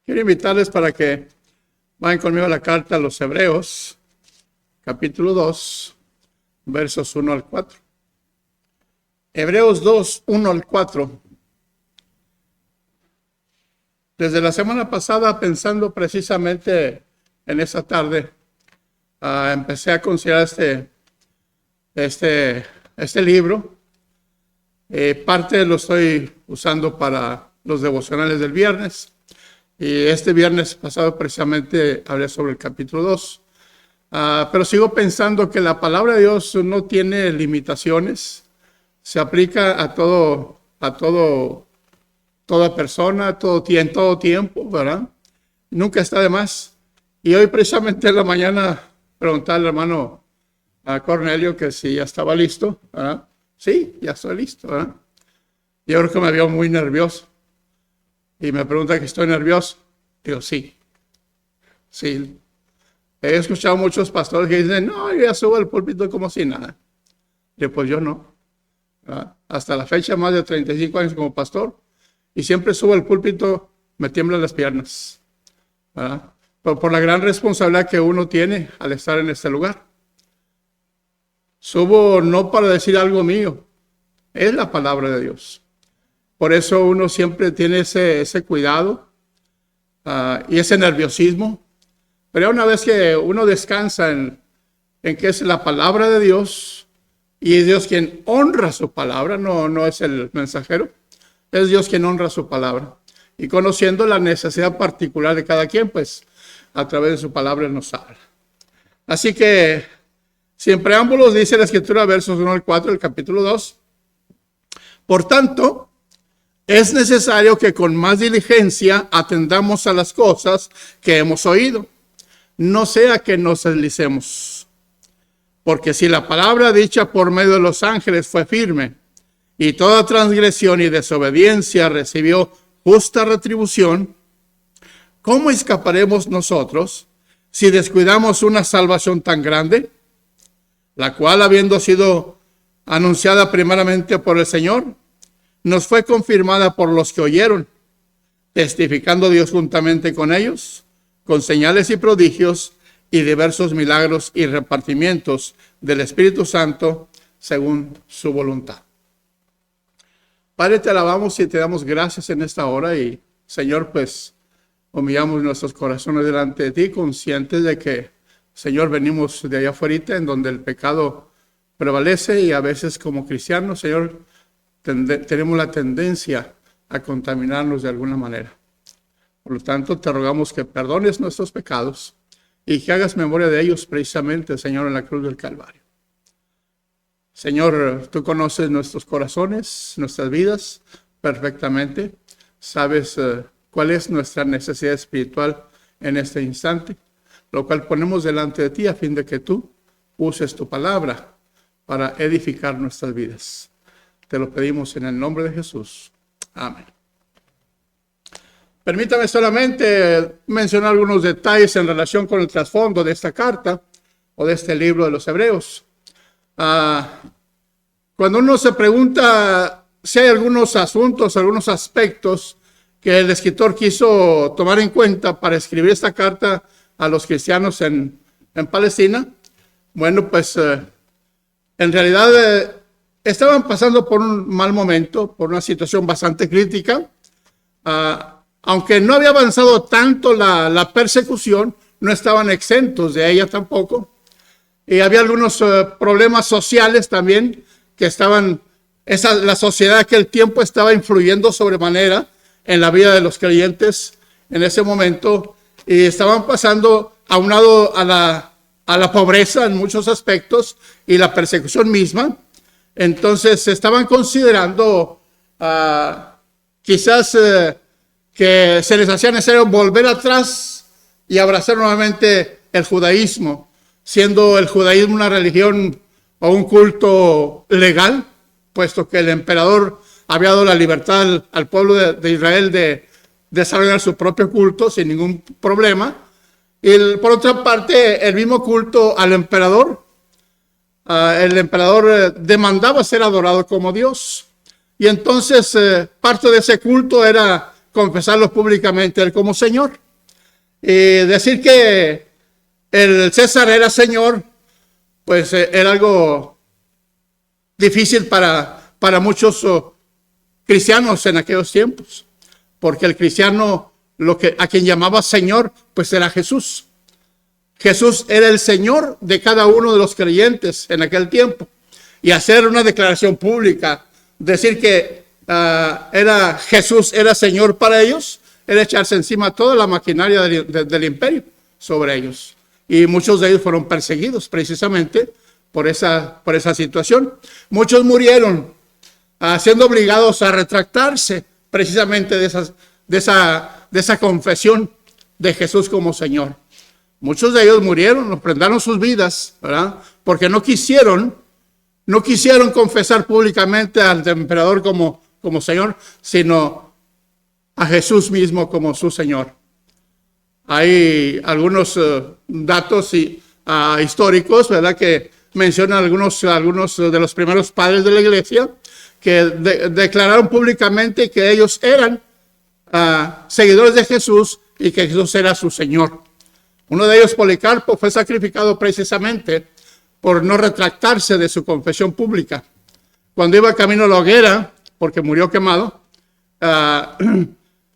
Quiero invitarles para que vayan conmigo a la carta a los Hebreos, capítulo 2, versos 1 al 4. Hebreos 2, 1 al 4. Desde la semana pasada, pensando precisamente en esa tarde, empecé a considerar este libro. Parte lo estoy usando para los devocionales del viernes. Y este viernes pasado precisamente hablé sobre el capítulo 2. Pero sigo pensando que la palabra de Dios no tiene limitaciones. Se aplica a toda persona, en todo tiempo, ¿verdad? Nunca está de más. Y hoy precisamente en la mañana pregunté al hermano Cornelio que si ya estaba listo, ¿verdad? Sí, ya estoy listo, ¿verdad? Yo creo que me vio muy nervioso. Y me pregunta que estoy nervioso. Digo, sí. He escuchado muchos pastores que dicen, no, yo ya subo al púlpito como si nada. Digo, pues yo no. Hasta la fecha, más de 35 años como pastor. Y siempre subo al púlpito, me tiemblan las piernas. ¿Verdad? Por la gran responsabilidad que uno tiene al estar en este lugar. Subo no para decir algo mío. Es la palabra de Dios. Por eso uno siempre tiene ese cuidado y ese nerviosismo. Pero una vez que uno descansa en que es la palabra de Dios, y es Dios quien honra su palabra, no es el mensajero, es Dios quien honra su palabra. Y conociendo la necesidad particular de cada quien, pues a través de su palabra nos habla. Así que, sin preámbulos, dice la Escritura, versos 1 al 4 del capítulo 2. Por tanto, es necesario que con más diligencia atendamos a las cosas que hemos oído, no sea que nos deslicemos. Porque si la palabra dicha por medio de los ángeles fue firme, y toda transgresión y desobediencia recibió justa retribución, ¿cómo escaparemos nosotros si descuidamos una salvación tan grande, la cual, habiendo sido anunciada primeramente por el Señor, nos fue confirmada por los que oyeron, testificando Dios juntamente con ellos, con señales y prodigios y diversos milagros y repartimientos del Espíritu Santo según su voluntad? Padre, te alabamos y te damos gracias en esta hora y, Señor, pues humillamos nuestros corazones delante de ti, conscientes de que, Señor, venimos de allá afuera en donde el pecado prevalece y a veces como cristianos, Señor, tenemos la tendencia a contaminarnos de alguna manera. Por lo tanto, te rogamos que perdones nuestros pecados y que hagas memoria de ellos precisamente, Señor, en la cruz del Calvario. Señor, tú conoces nuestros corazones, nuestras vidas perfectamente. Sabes cuál es nuestra necesidad espiritual en este instante, lo cual ponemos delante de ti a fin de que tú uses tu palabra para edificar nuestras vidas. Te lo pedimos en el nombre de Jesús. Amén. Permítame solamente mencionar algunos detalles en relación con el trasfondo de esta carta o de este libro de los Hebreos. Cuando uno se pregunta si hay algunos asuntos, algunos aspectos que el escritor quiso tomar en cuenta para escribir esta carta a los cristianos en Palestina, bueno, pues en realidad estaban pasando por un mal momento, por una situación bastante crítica. Aunque no había avanzado tanto la persecución, no estaban exentos de ella tampoco. Y había algunos problemas sociales también que la sociedad de aquel tiempo estaba influyendo sobremanera en la vida de los creyentes en ese momento. Y estaban pasando aunado a la pobreza en muchos aspectos y la persecución misma. Entonces estaban considerando quizás que se les hacía necesario volver atrás y abrazar nuevamente el judaísmo, siendo el judaísmo una religión o un culto legal, puesto que el emperador había dado la libertad al pueblo de Israel de desarrollar su propio culto sin ningún problema. Y por otra parte, el mismo culto al emperador. El emperador demandaba ser adorado como Dios. Y entonces parte de ese culto era confesarlo públicamente él como Señor. Y decir que el César era Señor, pues era algo difícil para muchos cristianos en aquellos tiempos. Porque el cristiano, a quien llamaba Señor, pues era Jesús. Jesús era el Señor de cada uno de los creyentes en aquel tiempo. Y hacer una declaración pública, decir que Jesús era Señor para ellos, era echarse encima toda la maquinaria del imperio sobre ellos. Y muchos de ellos fueron perseguidos precisamente por esa situación. Muchos murieron siendo obligados a retractarse precisamente de esa confesión de Jesús como Señor. Muchos de ellos murieron, ofrendaron sus vidas, ¿verdad? Porque no quisieron confesar públicamente al emperador como Señor, sino a Jesús mismo como su Señor. Hay algunos datos históricos, ¿verdad?, que mencionan algunos de los primeros padres de la iglesia que declararon públicamente que ellos eran seguidores de Jesús y que Jesús era su Señor. Uno de ellos, Policarpo, fue sacrificado precisamente por no retractarse de su confesión pública. Cuando iba camino a la hoguera, porque murió quemado,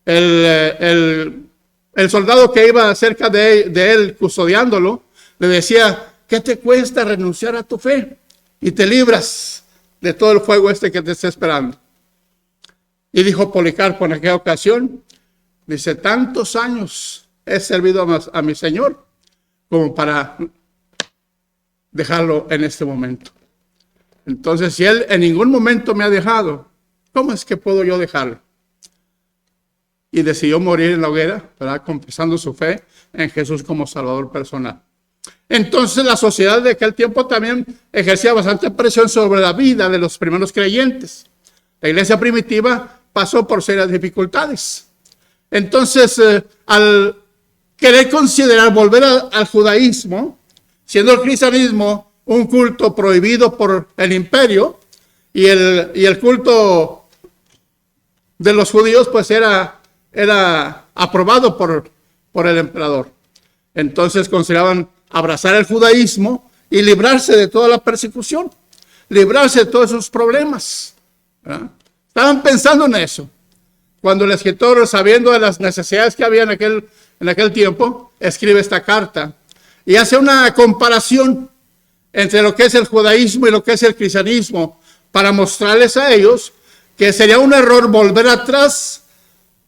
el soldado que iba cerca de él custodiándolo, le decía: ¿qué te cuesta renunciar a tu fe? Y te libras de todo el fuego que te está esperando. Y dijo Policarpo en aquella ocasión, dice: tantos años he servido a mi Señor como para dejarlo en este momento. Entonces, si Él en ningún momento me ha dejado, ¿cómo es que puedo yo dejarlo? Y decidió morir en la hoguera, ¿verdad?, confesando su fe en Jesús como Salvador personal. Entonces, la sociedad de aquel tiempo también ejercía bastante presión sobre la vida de los primeros creyentes. La iglesia primitiva pasó por serias dificultades. Entonces, al querer considerar volver al judaísmo, siendo el cristianismo un culto prohibido por el imperio, y el culto de los judíos pues era aprobado por el emperador. Entonces consideraban abrazar el judaísmo y librarse de toda la persecución, librarse de todos esos problemas, ¿verdad? Estaban pensando en eso. Cuando el escritor, sabiendo de las necesidades que había en aquel tiempo, escribe esta carta y hace una comparación entre lo que es el judaísmo y lo que es el cristianismo, para mostrarles a ellos que sería un error volver atrás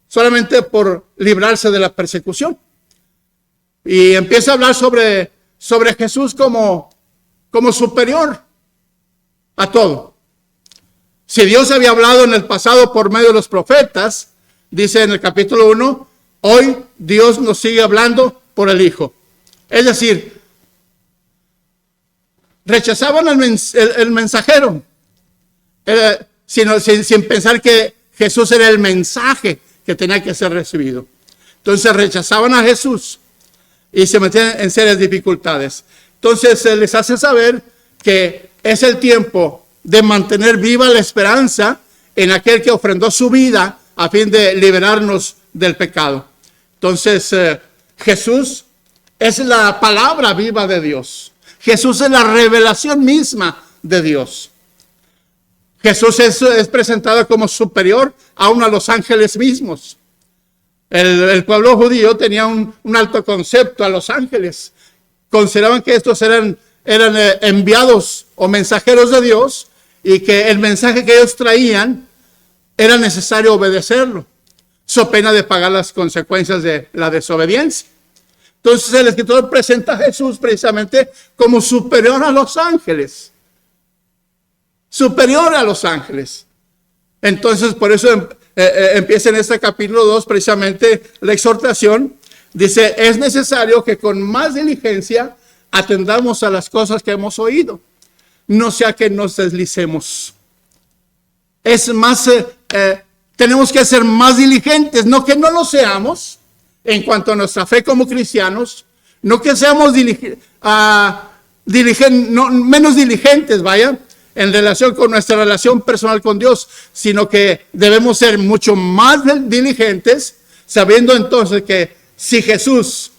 solamente por librarse de la persecución. Y empieza a hablar sobre Jesús como superior a todo. Si Dios había hablado en el pasado por medio de los profetas, dice en el capítulo 1, hoy Dios nos sigue hablando por el Hijo. Es decir, rechazaban el mensajero, sin pensar que Jesús era el mensaje que tenía que ser recibido. Entonces rechazaban a Jesús y se metían en serias dificultades. Entonces se les hace saber que es el tiempo de mantener viva la esperanza en aquel que ofrendó su vida a fin de liberarnos del pecado. Entonces Jesús es la palabra viva de Dios. Jesús es la revelación misma de Dios. Jesús es presentado como superior aún a los ángeles mismos. El pueblo judío tenía un alto concepto a los ángeles. Consideraban que estos eran enviados o mensajeros de Dios, y que el mensaje que ellos traían era necesario obedecerlo, so pena de pagar las consecuencias de la desobediencia. Entonces el escritor presenta a Jesús precisamente como superior a los ángeles. Superior a los ángeles. Entonces por eso empieza en este capítulo 2 precisamente la exhortación. Dice: es necesario que con más diligencia atendamos a las cosas que hemos oído, no sea que nos deslicemos. Es más, tenemos que ser más diligentes, no que no lo seamos en cuanto a nuestra fe como cristianos, No que seamos menos diligentes, vaya, en relación con nuestra relación personal con Dios, sino que debemos ser mucho más diligentes, sabiendo entonces que si Jesús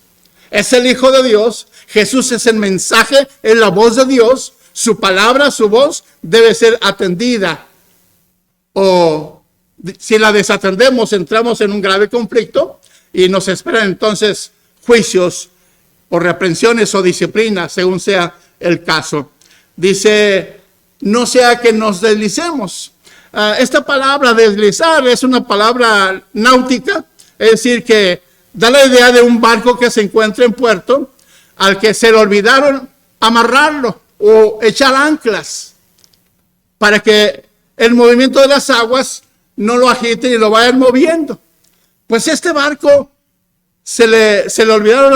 es el Hijo de Dios, Jesús es el mensaje, es la voz de Dios, su palabra, su voz debe ser atendida. O si la desatendemos, entramos en un grave conflicto y nos esperan entonces juicios o reprensiones o disciplina, según sea el caso. Dice, no sea que nos deslicemos. Esta palabra deslizar es una palabra náutica, es decir, que da la idea de un barco que se encuentra en puerto, al que se le olvidaron amarrarlo o echar anclas, para que el movimiento de las aguas no lo agite y lo vayan moviendo. Pues este barco se le olvidaron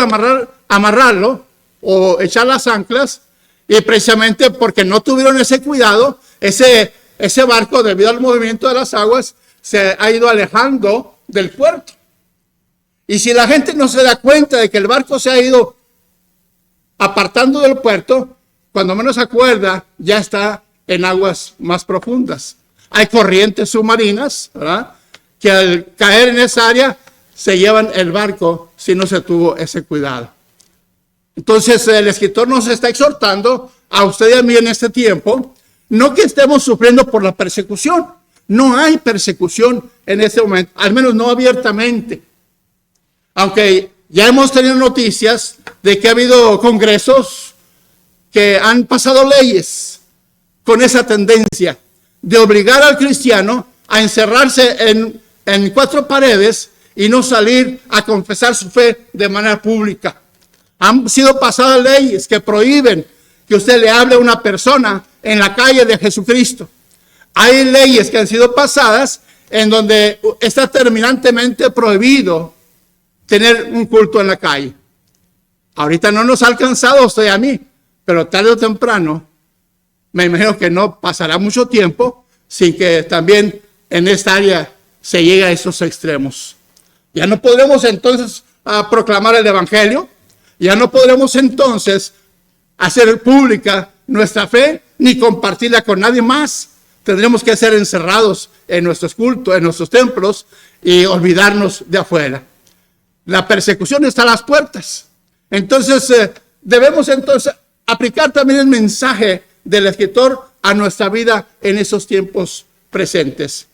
amarrarlo o echar las anclas, y precisamente porque no tuvieron ese cuidado, ese barco, debido al movimiento de las aguas, se ha ido alejando del puerto. Y si la gente no se da cuenta de que el barco se ha ido apartando del puerto, cuando menos se acuerda, ya está en aguas más profundas. Hay corrientes submarinas, ¿verdad?, que al caer en esa área se llevan el barco si no se tuvo ese cuidado. Entonces el escritor nos está exhortando a usted y a mí en este tiempo, no que estemos sufriendo por la persecución. No hay persecución en este momento, al menos no abiertamente. Aunque ya hemos tenido noticias de que ha habido congresos que han pasado leyes con esa tendencia de obligar al cristiano a encerrarse en cuatro paredes y no salir a confesar su fe de manera pública. Han sido pasadas leyes que prohíben que usted le hable a una persona en la calle de Jesucristo. Hay leyes que han sido pasadas en donde está terminantemente prohibido tener un culto en la calle. Ahorita no nos ha alcanzado a usted y a mí, pero tarde o temprano, me imagino que no pasará mucho tiempo sin que también en esta área se llegue a esos extremos. Ya no podremos entonces proclamar el evangelio, ya no podremos entonces hacer pública nuestra fe ni compartirla con nadie más. Tendremos que ser encerrados en nuestros cultos, en nuestros templos y olvidarnos de afuera. La persecución está a las puertas. Entonces debemos entonces aplicar también el mensaje del escritor a nuestra vida en esos tiempos presentes.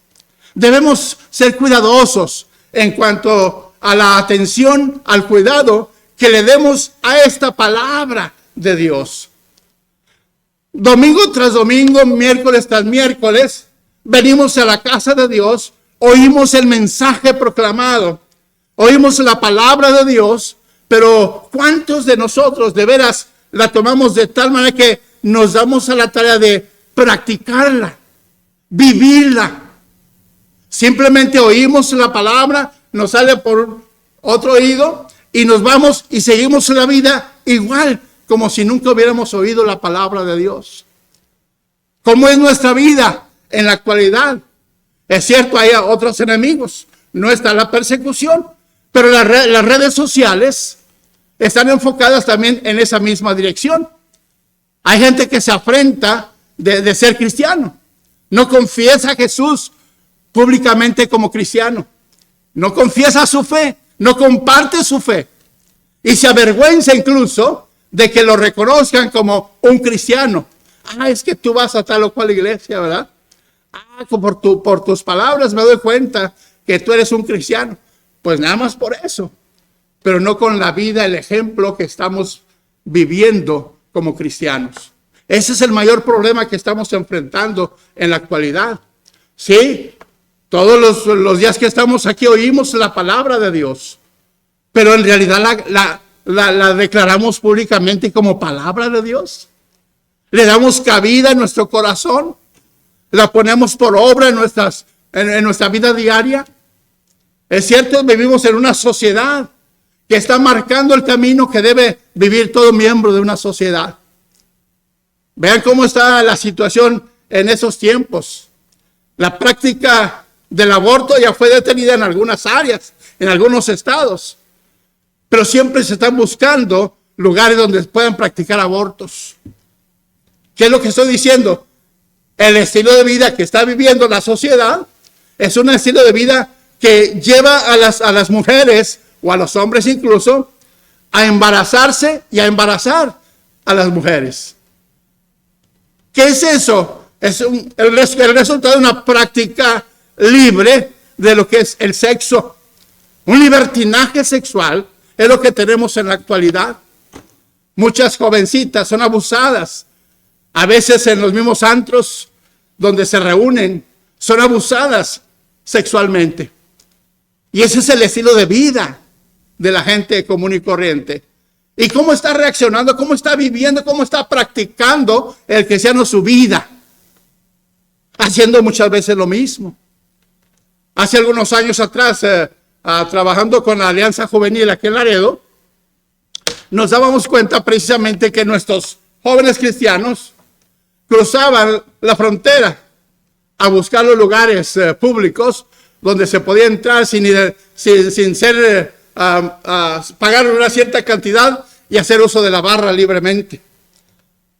Debemos ser cuidadosos en cuanto a la atención, al cuidado que le demos a esta palabra de Dios. Domingo tras domingo, miércoles tras miércoles, venimos a la casa de Dios, oímos el mensaje proclamado, oímos la palabra de Dios, pero ¿cuántos de nosotros de veras la tomamos de tal manera que nos damos a la tarea de practicarla, vivirla? Simplemente oímos la palabra, nos sale por otro oído y nos vamos y seguimos la vida igual, como si nunca hubiéramos oído la palabra de Dios. ¿Cómo es nuestra vida en la actualidad? Es cierto, hay otros enemigos, no está la persecución, pero las redes sociales están enfocadas también en esa misma dirección. Hay gente que se afrenta de ser cristiano, no confiesa a Jesús públicamente como cristiano, no confiesa su fe, no comparte su fe y se avergüenza incluso de que lo reconozcan como un cristiano. Es que tú vas a tal o cual iglesia, ¿verdad? Por tus palabras me doy cuenta que tú eres un cristiano. Pues nada más por eso, pero no con la vida, el ejemplo que estamos viviendo como cristianos. Ese es el mayor problema que estamos enfrentando en la actualidad. Sí, todos los días que estamos aquí oímos la palabra de Dios, pero en realidad la declaramos públicamente como palabra de Dios. Le damos cabida en nuestro corazón, la ponemos por obra en nuestra vida diaria. Es cierto, vivimos en una sociedad que está marcando el camino que debe vivir todo miembro de una sociedad. Vean cómo está la situación en esos tiempos. La práctica del aborto ya fue detenida en algunas áreas, en algunos estados, pero siempre se están buscando lugares donde puedan practicar abortos. ¿Qué es lo que estoy diciendo? El estilo de vida que está viviendo la sociedad es un estilo de vida que lleva a las mujeres o a los hombres incluso a embarazarse y a embarazar a las mujeres. ¿Qué es eso? Es el resultado de una práctica libre de lo que es el sexo. Un libertinaje sexual es lo que tenemos en la actualidad. Muchas jovencitas son abusadas. A veces en los mismos antros donde se reúnen, son abusadas sexualmente. Y ese es el estilo de vida de la gente común y corriente. ¿Y cómo está reaccionando? ¿Cómo está viviendo? ¿Cómo está practicando el cristiano su vida? Haciendo muchas veces lo mismo. Hace algunos años atrás, trabajando con la Alianza Juvenil aquí en Laredo, nos dábamos cuenta precisamente que nuestros jóvenes cristianos cruzaban la frontera a buscar los lugares públicos donde se podía entrar sin pagar una cierta cantidad y hacer uso de la barra libremente.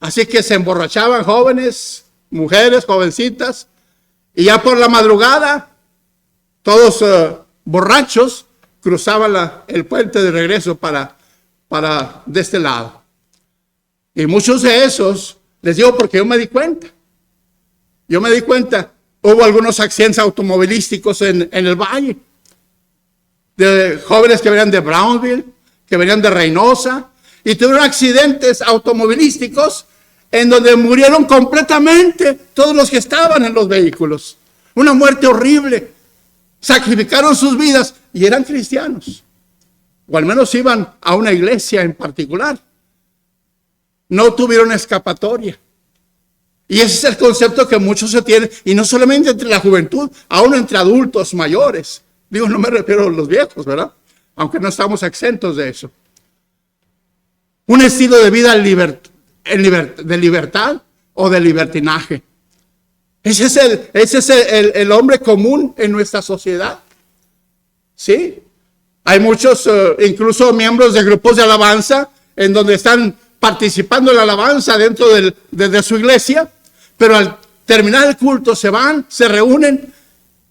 Así que se emborrachaban jóvenes, mujeres, jovencitas, y ya por la madrugada, todos borrachos, cruzaban el puente de regreso para de este lado. Y muchos de esos, les digo porque yo me di cuenta, hubo algunos accidentes automovilísticos en el valle, de jóvenes que venían de Brownsville, que venían de Reynosa, y tuvieron accidentes automovilísticos en donde murieron completamente todos los que estaban en los vehículos. Una muerte horrible. Sacrificaron sus vidas y eran cristianos. O al menos iban a una iglesia en particular. No tuvieron escapatoria. Y ese es el concepto que muchos se tienen, y no solamente entre la juventud, aún entre adultos mayores. Digo, no me refiero a los viejos, ¿verdad? Aunque no estamos exentos de eso. Un estilo de vida de libertad o de libertinaje. Ese es el hombre común en nuestra sociedad. ¿Sí? Hay muchos, incluso miembros de grupos de alabanza, en donde están participando en la alabanza dentro de su iglesia, pero al terminar el culto se van, se reúnen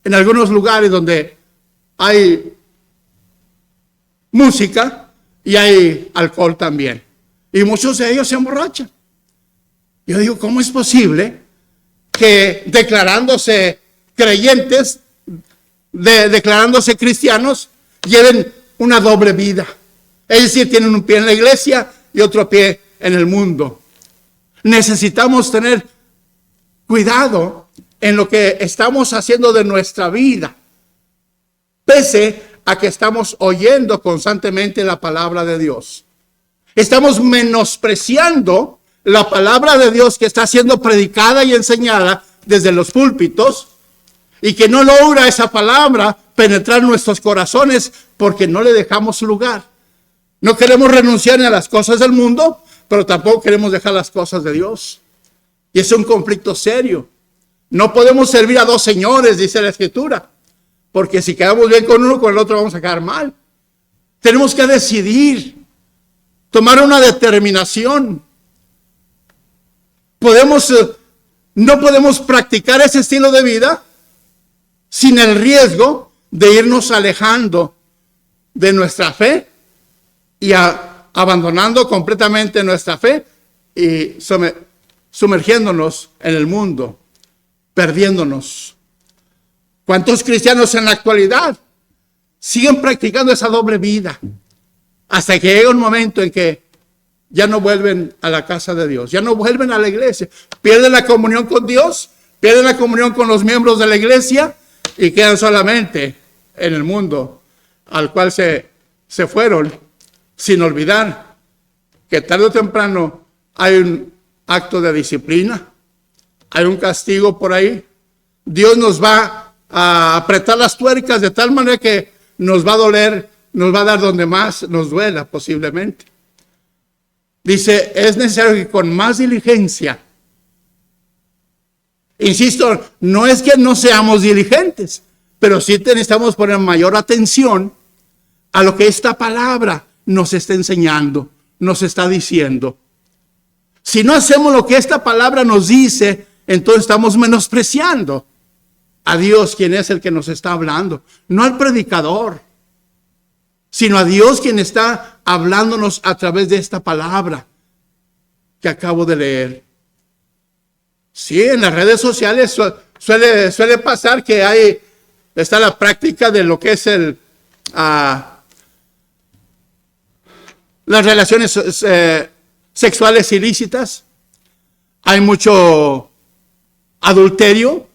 en algunos lugares donde hay música y hay alcohol también. Y muchos de ellos se emborrachan. Yo digo, ¿cómo es posible que declarándose creyentes, declarándose cristianos, lleven una doble vida? Es decir, tienen un pie en la iglesia y otro pie en el mundo. Necesitamos tener cuidado en lo que estamos haciendo de nuestra vida, pese a que estamos oyendo constantemente la palabra de Dios. Estamos menospreciando la palabra de Dios que está siendo predicada y enseñada desde los púlpitos, y que no logra esa palabra penetrar nuestros corazones porque no le dejamos lugar. No queremos renunciar a las cosas del mundo, pero tampoco queremos dejar las cosas de Dios. Y es un conflicto serio. No podemos servir a dos señores, dice la Escritura, porque si quedamos bien con uno, con el otro vamos a quedar mal. Tenemos que decidir, tomar una determinación. No podemos practicar ese estilo de vida sin el riesgo de irnos alejando de nuestra fe y abandonando completamente nuestra fe y sumergiéndonos en el mundo, perdiéndonos. ¿Cuántos cristianos en la actualidad siguen practicando esa doble vida? Hasta que llega un momento en que ya no vuelven a la casa de Dios, ya no vuelven a la iglesia, pierden la comunión con Dios, pierden la comunión con los miembros de la iglesia y quedan solamente en el mundo al cual se fueron, sin olvidar que tarde o temprano hay un acto de disciplina, hay un castigo por ahí. Dios nos va a apretar las tuercas de tal manera que nos va a doler, nos va a dar donde más nos duela posiblemente. Dice, es necesario que con más diligencia, insisto, no es que no seamos diligentes, pero sí necesitamos poner mayor atención a lo que esta palabra nos está enseñando, nos está diciendo. Si no hacemos lo que esta palabra nos dice, entonces estamos menospreciando a Dios, quien es el que nos está hablando, no al predicador, sino a Dios, quien está hablándonos a través de esta palabra que acabo de leer. Sí, en las redes sociales suele pasar que está la práctica de lo que es las relaciones sexuales ilícitas. Hay mucho adulterio,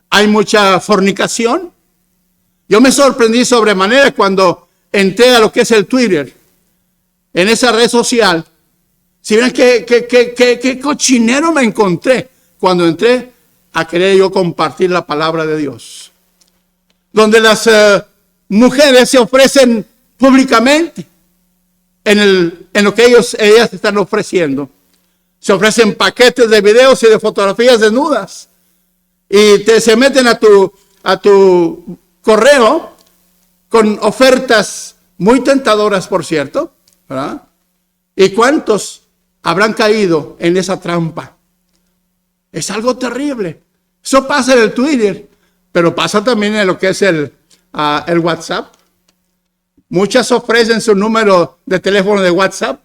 hay mucha fornicación. Yo me sorprendí sobremanera cuando entré a lo que es el Twitter, en esa red social. Si ven qué cochinero me encontré cuando entré a querer yo compartir la palabra de Dios. Donde las mujeres se ofrecen públicamente en lo que ellas están ofreciendo. Se ofrecen paquetes de videos y de fotografías desnudas. Y se meten a tu correo con ofertas muy tentadoras, por cierto, ¿verdad? ¿Y cuántos habrán caído en esa trampa? Es algo terrible. Eso pasa en el Twitter, pero pasa también en lo que es el WhatsApp. Muchas ofrecen su número de teléfono de WhatsApp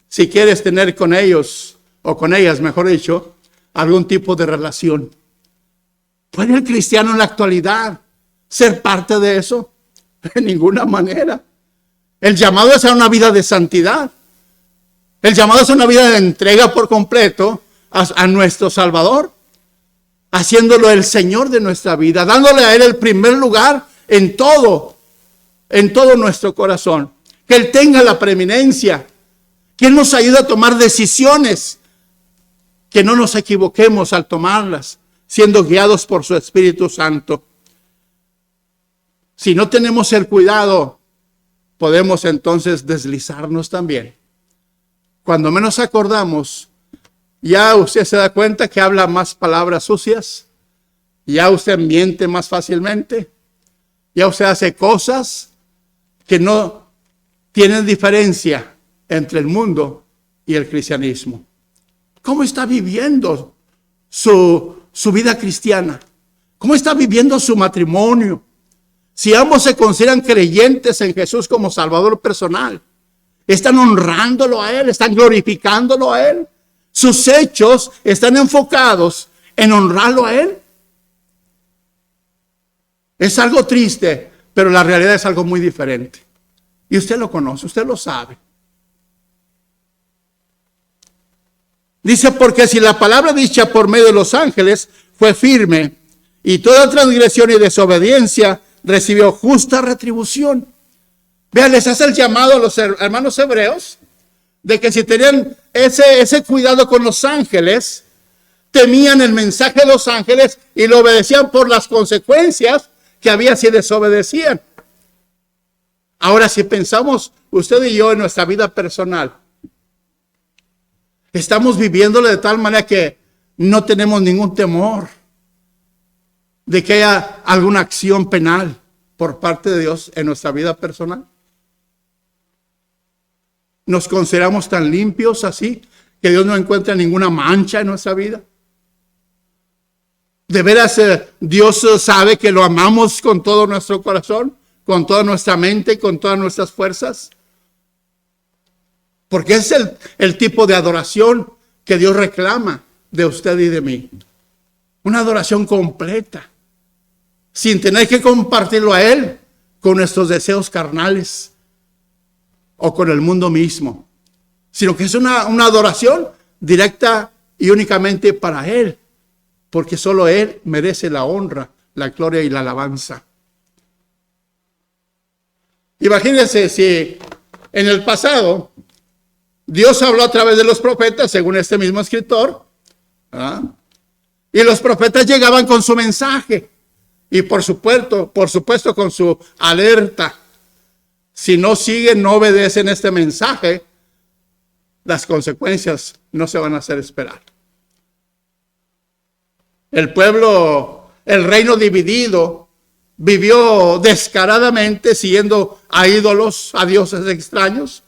si quieres tener con ellos, o con ellas, mejor dicho, algún tipo de relación. ¿Puede el cristiano en la actualidad ser parte de eso? De ninguna manera. El llamado es a una vida de santidad. El llamado es una vida de entrega por completo a nuestro Salvador, haciéndolo el Señor de nuestra vida, dándole a Él el primer lugar en todo nuestro corazón. Que Él tenga la preeminencia, que Él nos ayude a tomar decisiones, que no nos equivoquemos al tomarlas, siendo guiados por su Espíritu Santo. Si no tenemos el cuidado, podemos entonces deslizarnos también. Cuando menos acordamos, ya usted se da cuenta que habla más palabras sucias, ya usted miente más fácilmente, ya usted hace cosas que no tienen diferencia entre el mundo y el cristianismo. ¿Cómo está viviendo su vida cristiana? ¿Cómo está viviendo su matrimonio? Si ambos se consideran creyentes en Jesús como Salvador personal, están honrándolo a Él, están glorificándolo a Él. Sus hechos están enfocados en honrarlo a Él. Es algo triste, pero la realidad es algo muy diferente. Y usted lo conoce, usted lo sabe. Dice, porque si la palabra dicha por medio de los ángeles fue firme, y toda transgresión y desobediencia recibió justa retribución. Vean, les hace el llamado a los hermanos hebreos de que si tenían ese cuidado con los ángeles, temían el mensaje de los ángeles y lo obedecían por las consecuencias que había si desobedecían. Ahora, si pensamos usted y yo en nuestra vida personal, estamos viviéndolo de tal manera que no tenemos ningún temor de que haya alguna acción penal por parte de Dios en nuestra vida personal. Nos consideramos tan limpios así que Dios no encuentra ninguna mancha en nuestra vida. De veras, Dios sabe que lo amamos con todo nuestro corazón, con toda nuestra mente, con todas nuestras fuerzas. Porque es el tipo de adoración que Dios reclama de usted y de mí. Una adoración completa, sin tener que compartirlo a Él con nuestros deseos carnales o con el mundo mismo, sino que es una adoración directa y únicamente para Él, porque solo Él merece la honra, la gloria y la alabanza. Imagínense si en el pasado Dios habló a través de los profetas, según este mismo escritor, ¿verdad? Y los profetas llegaban con su mensaje y por supuesto con su alerta. Si no siguen, no obedecen este mensaje, las consecuencias no se van a hacer esperar. El pueblo, el reino dividido, vivió descaradamente siguiendo a ídolos, a dioses extraños.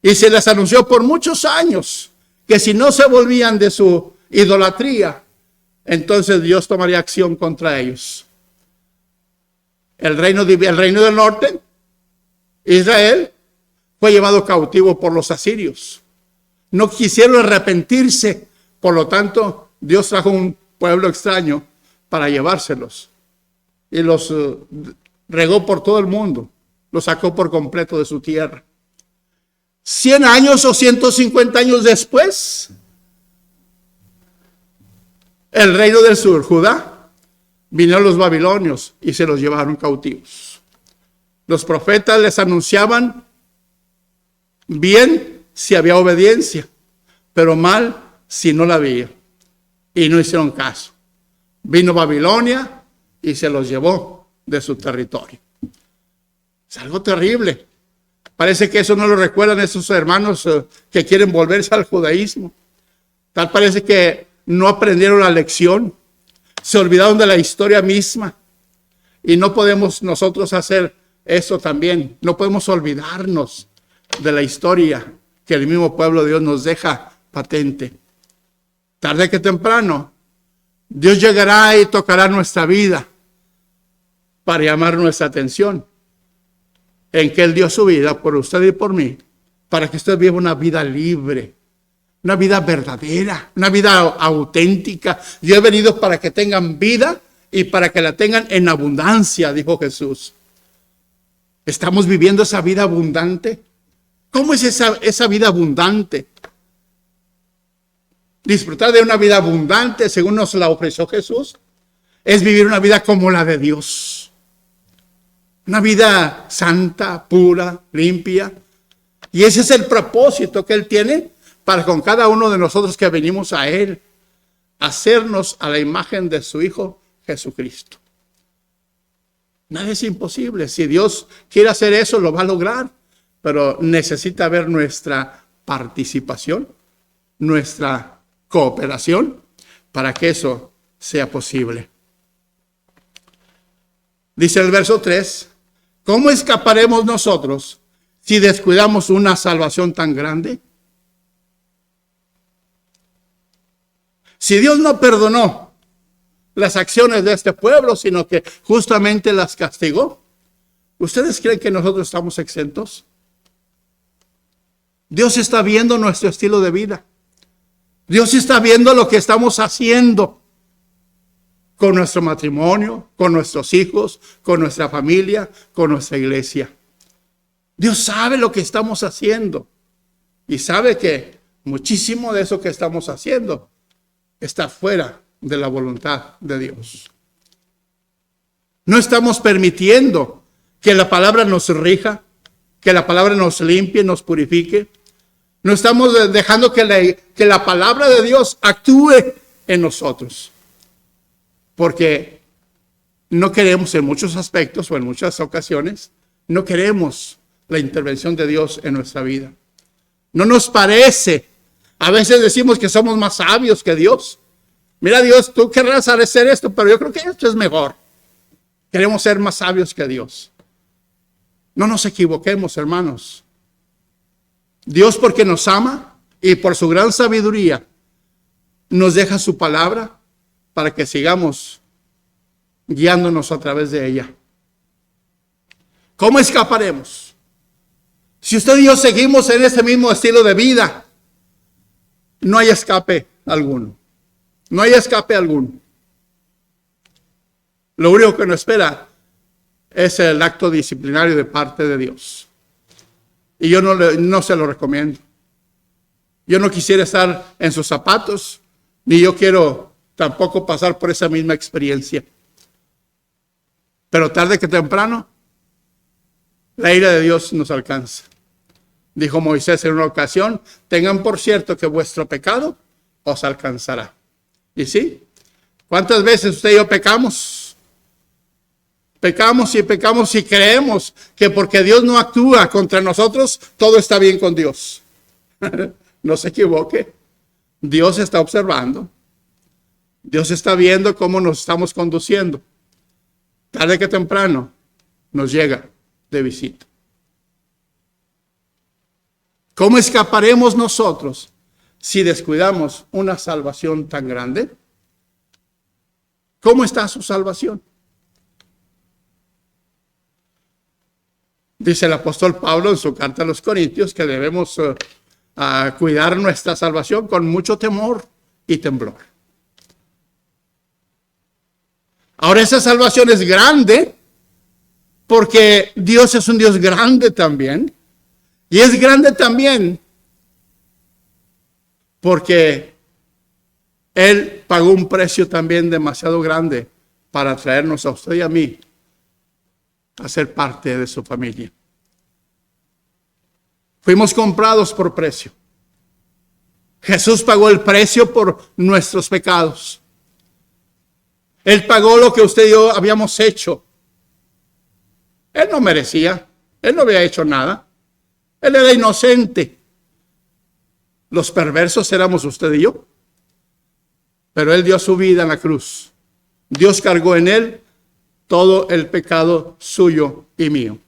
Y se les anunció por muchos años que si no se volvían de su idolatría, entonces Dios tomaría acción contra ellos. El reino del norte, Israel, fue llevado cautivo por los asirios. No quisieron arrepentirse, por lo tanto, Dios trajo un pueblo extraño para llevárselos. Y los regó por todo el mundo, los sacó por completo de su tierra. 100 años o 150 años después, el reino del sur, Judá, vinieron los babilonios y se los llevaron cautivos. Los profetas les anunciaban bien si había obediencia, pero mal si no la había. Y no hicieron caso. Vino Babilonia y se los llevó de su territorio. Es algo terrible. Parece que eso no lo recuerdan esos hermanos que quieren volverse al judaísmo. Tal parece que no aprendieron la lección. Se olvidaron de la historia misma. Y no podemos nosotros hacer eso también. No podemos olvidarnos de la historia que el mismo pueblo de Dios nos deja patente. Tarde que temprano, Dios llegará y tocará nuestra vida para llamar nuestra atención en que Él dio su vida por usted y por mí, para que usted viva una vida libre, una vida verdadera, una vida auténtica. Yo he venido para que tengan vida y para que la tengan en abundancia, dijo Jesús. ¿Estamos viviendo esa vida abundante? ¿Cómo es esa vida abundante? Disfrutar de una vida abundante, según nos la ofreció Jesús, es vivir una vida como la de Dios. Una vida santa, pura, limpia. Y ese es el propósito que Él tiene para con cada uno de nosotros que venimos a Él, hacernos a la imagen de su Hijo Jesucristo. Nada es imposible. Si Dios quiere hacer eso, lo va a lograr. Pero necesita ver nuestra participación, nuestra cooperación, para que eso sea posible. Dice el verso 3, ¿cómo escaparemos nosotros si descuidamos una salvación tan grande? Si Dios no perdonó las acciones de este pueblo, sino que justamente las castigó, ¿ustedes creen que nosotros estamos exentos? Dios está viendo nuestro estilo de vida. Dios está viendo lo que estamos haciendo con nuestro matrimonio, con nuestros hijos, con nuestra familia, con nuestra iglesia. Dios sabe lo que estamos haciendo y sabe que muchísimo de eso que estamos haciendo está fuera de la voluntad de Dios. No estamos permitiendo que la palabra nos rija, que la palabra nos limpie, nos purifique. No estamos dejando que la palabra de Dios actúe en nosotros. Porque no queremos en muchos aspectos o en muchas ocasiones, no queremos la intervención de Dios en nuestra vida. No nos parece. A veces decimos que somos más sabios que Dios. Mira, Dios, tú querrás hacer esto, pero yo creo que esto es mejor. Queremos ser más sabios que Dios. No nos equivoquemos, hermanos. Dios, porque nos ama y por su gran sabiduría, nos deja su palabra para que sigamos guiándonos a través de ella. ¿Cómo escaparemos? Si usted y yo seguimos en ese mismo estilo de vida, no hay escape alguno. No hay escape alguno. Lo único que nos espera es el acto disciplinario de parte de Dios. Y yo no se lo recomiendo. Yo no quisiera estar en sus zapatos, ni yo quiero tampoco pasar por esa misma experiencia. Pero tarde que temprano, la ira de Dios nos alcanza. Dijo Moisés en una ocasión, tengan por cierto que vuestro pecado os alcanzará. ¿Y sí? ¿Cuántas veces usted y yo pecamos? Pecamos y creemos que porque Dios no actúa contra nosotros, todo está bien con Dios. No se equivoque. Dios está observando. Dios está viendo cómo nos estamos conduciendo. Tarde que temprano nos llega de visita. ¿Cómo escaparemos nosotros si descuidamos una salvación tan grande? ¿Cómo está su salvación? Dice el apóstol Pablo en su carta a los Corintios que debemos cuidar nuestra salvación con mucho temor y temblor. Ahora esa salvación es grande porque Dios es un Dios grande también. Y es grande también porque Él pagó un precio también demasiado grande para traernos a usted y a mí a ser parte de su familia. Fuimos comprados por precio. Jesús pagó el precio por nuestros pecados. Él pagó lo que usted y yo habíamos hecho. Él no merecía. Él no había hecho nada. Él era inocente. Los perversos éramos usted y yo. Pero Él dio su vida en la cruz. Dios cargó en Él todo el pecado suyo y mío.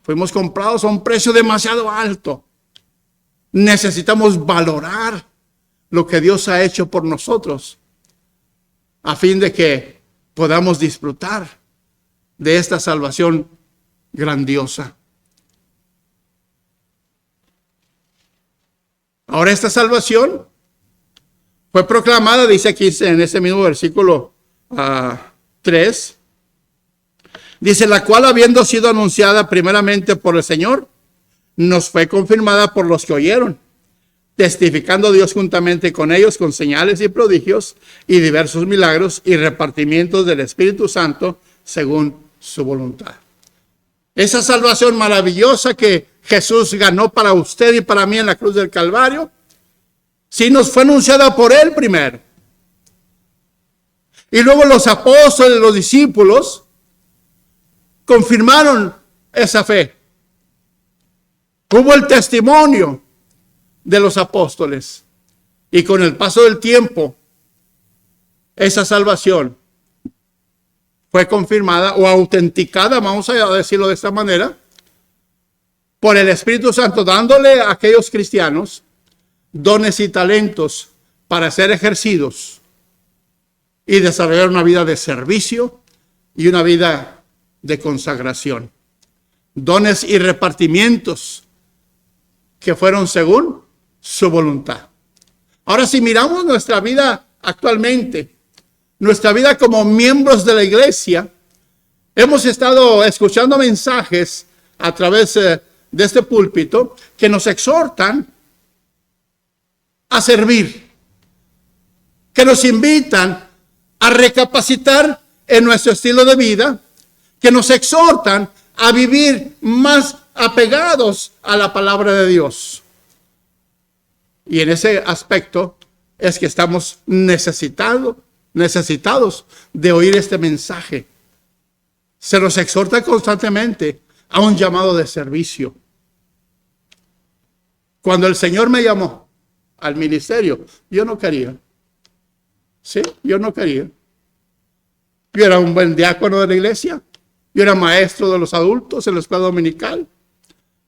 Fuimos comprados a un precio demasiado alto. Necesitamos valorar lo que Dios ha hecho por nosotros a fin de que podamos disfrutar de esta salvación grandiosa. Ahora esta salvación fue proclamada, dice aquí en ese mismo versículo 3, dice, la cual habiendo sido anunciada primeramente por el Señor, nos fue confirmada por los que oyeron, testificando Dios juntamente con ellos con señales y prodigios y diversos milagros y repartimientos del Espíritu Santo según su voluntad. Esa salvación maravillosa que Jesús ganó para usted y para mí en la cruz del Calvario, sí nos fue anunciada por Él primero. Y luego los apóstoles, los discípulos, confirmaron esa fe. Hubo el testimonio de los apóstoles. Y con el paso del tiempo, esa salvación fue confirmada o autenticada, vamos a decirlo de esta manera, por el Espíritu Santo, dándole a aquellos cristianos dones y talentos para ser ejercidos y desarrollar una vida de servicio y una vida de consagración. Dones y repartimientos que fueron según su voluntad. Ahora, si miramos nuestra vida actualmente, nuestra vida como miembros de la iglesia, hemos estado escuchando mensajes a través de este púlpito que nos exhortan a servir, que nos invitan a recapacitar en nuestro estilo de vida, que nos exhortan a vivir más apegados a la palabra de Dios. Y en ese aspecto es que estamos necesitados de oír este mensaje. Se nos exhorta constantemente a un llamado de servicio. Cuando el Señor me llamó al ministerio, yo no quería. Sí, yo no quería. Yo era un buen diácono de la iglesia. Yo era maestro de los adultos en la escuela dominical.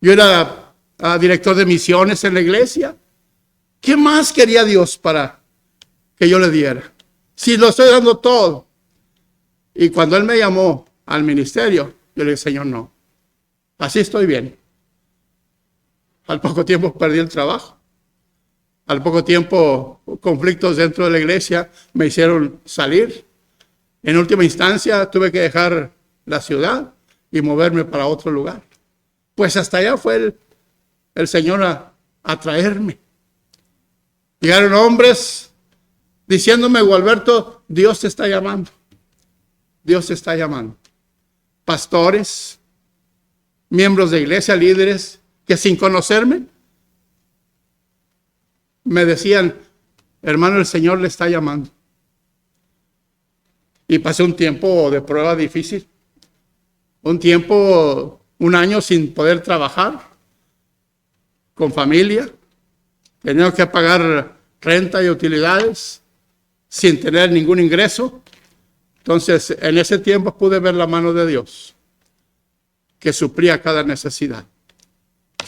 Yo era director de misiones en la iglesia. ¿Qué más quería Dios para que yo le diera? Si lo estoy dando todo. Y cuando Él me llamó al ministerio, yo le dije, Señor, no. Así estoy bien. Al poco tiempo perdí el trabajo. Al poco tiempo, conflictos dentro de la iglesia me hicieron salir. En última instancia, tuve que dejar la ciudad y moverme para otro lugar. Pues hasta allá fue el Señor a traerme. Llegaron hombres diciéndome, Gualberto, Dios te está llamando. Dios te está llamando. Pastores, miembros de iglesia, líderes, que sin conocerme, me decían, hermano, el Señor le está llamando. Y pasé un tiempo de prueba difícil. Un año sin poder trabajar, con familia, teniendo que pagar renta y utilidades, sin tener ningún ingreso. Entonces, en ese tiempo pude ver la mano de Dios, que suplía cada necesidad,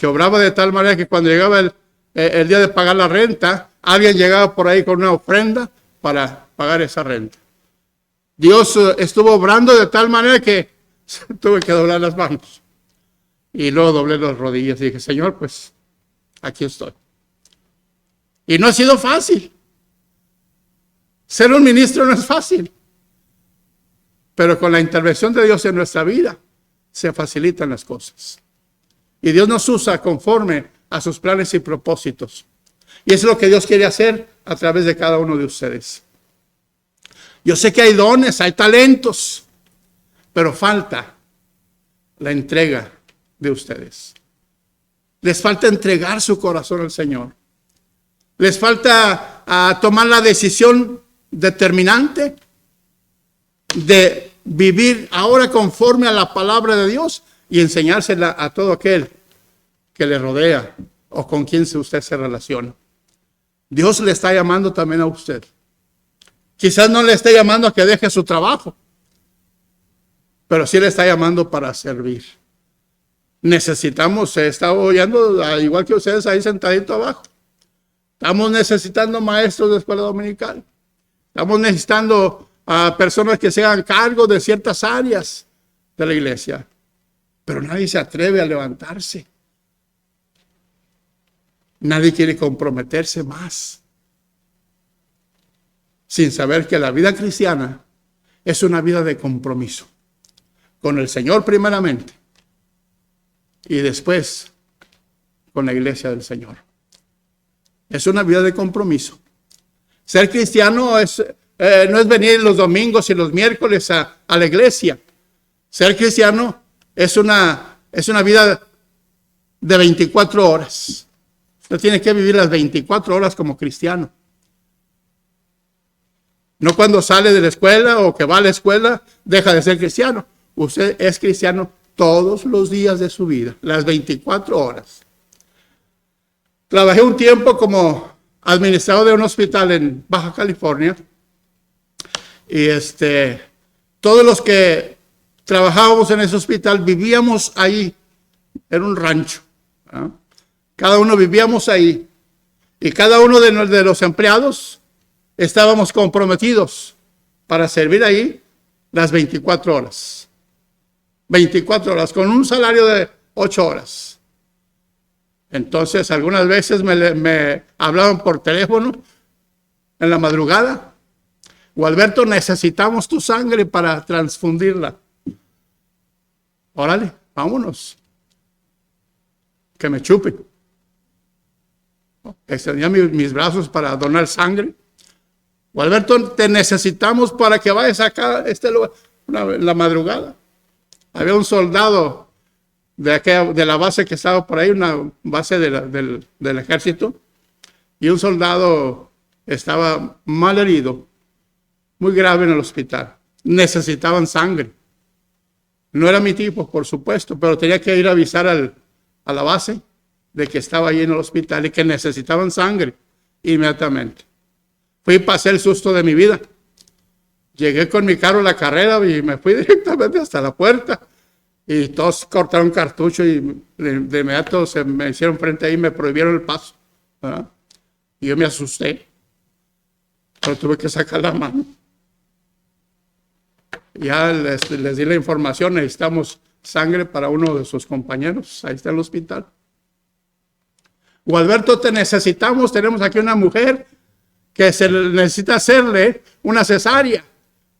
que obraba de tal manera que cuando llegaba el día de pagar la renta, alguien llegaba por ahí con una ofrenda para pagar esa renta. Dios estuvo obrando de tal manera que tuve que doblar las manos. Y luego doblé las rodillas y dije, Señor, pues aquí estoy. Y no ha sido fácil. Ser un ministro no es fácil. Pero con la intervención de Dios en nuestra vida, se facilitan las cosas. Y Dios nos usa conforme a sus planes y propósitos. Y eso es lo que Dios quiere hacer a través de cada uno de ustedes. Yo sé que hay dones, hay talentos, pero falta la entrega de ustedes. Les falta entregar su corazón al Señor. Les falta tomar la decisión determinante de vivir ahora conforme a la palabra de Dios y enseñársela a todo aquel que le rodea o con quien usted se relaciona. Dios le está llamando también a usted. Quizás no le esté llamando a que deje su trabajo, pero sí le está llamando para servir. Necesitamos, está oyendo, igual que ustedes ahí sentadito abajo. Estamos necesitando maestros de escuela dominical. Estamos necesitando a personas que se hagan cargo de ciertas áreas de la iglesia. Pero nadie se atreve a levantarse. Nadie quiere comprometerse más. Sin saber que la vida cristiana es una vida de compromiso. Con el Señor primeramente. Y después con la iglesia del Señor. Es una vida de compromiso. Ser cristiano no es venir los domingos y los miércoles a la iglesia. Ser cristiano es una vida de 24 horas. Usted tiene que vivir las 24 horas como cristiano. No cuando sale de la escuela o que va a la escuela, deja de ser cristiano. Usted es cristiano todos los días de su vida, las 24 horas. Trabajé un tiempo como administrador de un hospital en Baja California. Y todos los que trabajábamos en ese hospital vivíamos ahí, en un rancho. ¿No? Cada uno vivíamos ahí. Y cada uno de los empleados estábamos comprometidos para servir ahí las 24 horas. 24 horas, con un salario de 8 horas. Entonces, algunas veces me hablaban por teléfono en la madrugada. Gualberto, necesitamos tu sangre para transfundirla. Órale, vámonos. Que me chupen. Extendía mis brazos para donar sangre. Gualberto, te necesitamos para que vayas acá a lugar, la madrugada. Había un soldado de la base que estaba por ahí, una base del ejército, y un soldado estaba mal herido, muy grave en el hospital. Necesitaban sangre. No era mi tipo, por supuesto, pero tenía que ir a avisar a la base de que estaba ahí en el hospital y que necesitaban sangre inmediatamente. Fui y pasé el susto de mi vida. Llegué con mi carro a la carrera y me fui directamente hasta la puerta. Y todos cortaron cartucho y de inmediato se me hicieron frente ahí y me prohibieron el paso. ¿Verdad? Y yo me asusté. Pero tuve que sacar la mano. Ya les di la información, necesitamos sangre para uno de sus compañeros. Ahí está el hospital. Gualberto, te necesitamos. Tenemos aquí una mujer que se necesita hacerle una cesárea,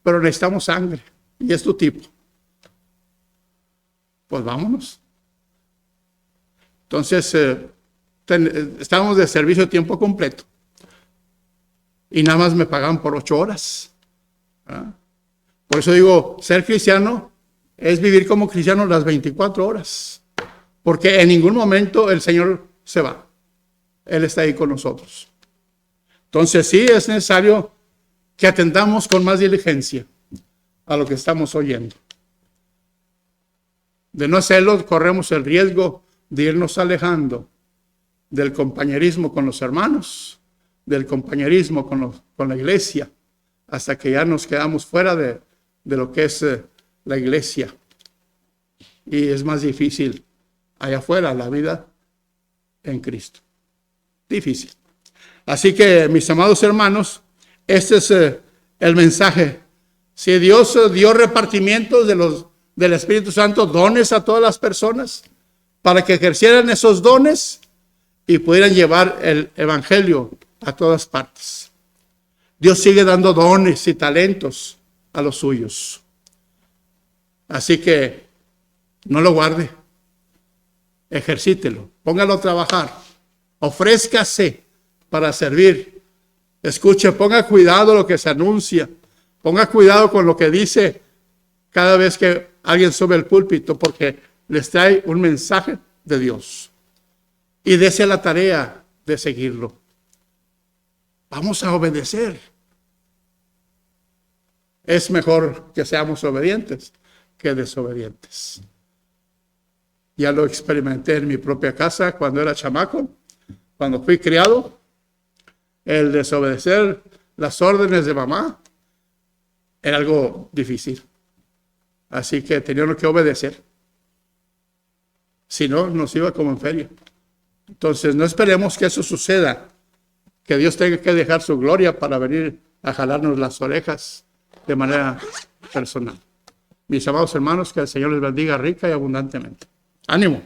pero necesitamos sangre. Y es tu tipo. Pues vámonos. Entonces, estábamos de servicio a tiempo completo. Y nada más me pagaban por 8 horas. ¿Ah? Por eso digo, ser cristiano es vivir como cristiano las 24 horas. Porque en ningún momento el Señor se va. Él está ahí con nosotros. Entonces sí es necesario que atendamos con más diligencia a lo que estamos oyendo. De no hacerlo, corremos el riesgo de irnos alejando del compañerismo con los hermanos, del compañerismo con la iglesia, hasta que ya nos quedamos fuera de lo que es la iglesia. Y es más difícil allá afuera, la vida en Cristo. Difícil. Así que, mis amados hermanos, este es el mensaje. Si Dios dio repartimientos del Espíritu Santo, dones a todas las personas, para que ejercieran esos dones y pudieran llevar el evangelio a todas partes. Dios sigue dando dones y talentos a los suyos. Así que no lo guarde, ejercítelo, póngalo a trabajar, ofrézcase para servir. Escuche, ponga cuidado lo que se anuncia, ponga cuidado con lo que dice cada vez que alguien sube el púlpito, porque les trae un mensaje de Dios. Y dése la tarea de seguirlo. Vamos a obedecer. Es mejor que seamos obedientes que desobedientes. Ya lo experimenté en mi propia casa cuando era chamaco, cuando fui criado. El desobedecer las órdenes de mamá era algo difícil. Así que teníamos que obedecer. Si no, nos iba como en feria. Entonces, no esperemos que eso suceda, que Dios tenga que dejar su gloria para venir a jalarnos las orejas de manera personal. Mis amados hermanos, que el Señor les bendiga rica y abundantemente. ¡Ánimo!